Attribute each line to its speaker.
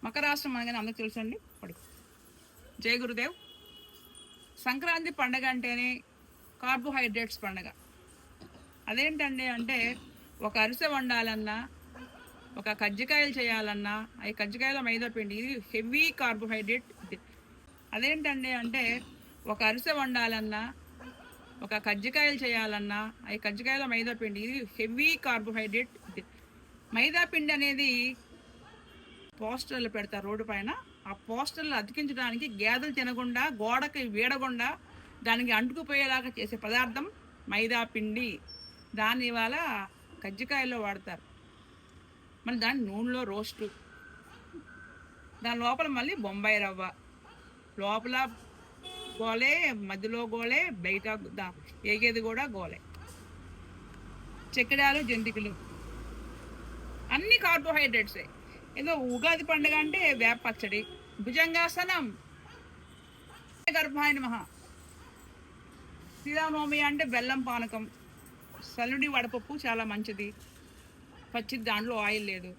Speaker 1: మకర రాష్ట్రం అనగానే అందరికి తెలుసండి. పడుకో. జై గురుదేవ్. సంక్రాంతి పండగ అంటేనే కార్బోహైడ్రేట్స్ పండగ. అదేంటండి అంటే ఒక అరిసె వండాలన్నా, ఒక కజ్జికాయలు చేయాలన్నా, ఈ కజ్జికాయల మైదా పిండి ఇది హెవీ కార్బోహైడ్రేట్. అదేంటండి అంటే ఒక అరిసె వండాలన్నా, ఒక కజ్జికాయలు చేయాలన్నా, ఈ కజ్జికాయల మైదా పిండి ఇది హెవీ కార్బోహైడ్రేట్. మైదా పిండి అనేది పోస్టర్లు పెడతారు రోడ్డు పైన. ఆ పోస్టర్లు అతికించడానికి గేదెలు తినకుండా, గోడకి వీడకుండా దానికి అంటుకుపోయేలాగా చేసే పదార్థం మైదా పిండి. దాన్ని ఇవాళ కజ్జికాయల్లో వాడతారు. మళ్ళీ దాన్ని నూనెలో రోస్టు, దాని లోపల మళ్ళీ బొంబాయి రవ్వ, లోపల గోలే, మధ్యలో గోలే, బయట ఏగేది కూడా గోలే, చెక్కడాలు, జంతికలు అన్ని కార్బోహైడ్రేట్సే. ఏదో ఉగాది పండుగ అంటే వేప పచ్చడి, భుజంగాసనం, గర్భాయ నమః. శ్రీరామనవమి అంటే బెల్లం పానకం, సల్లుడి వడపప్పు చాలా మంచిది, పచ్చిది, దాంట్లో ఆయిల్ లేదు.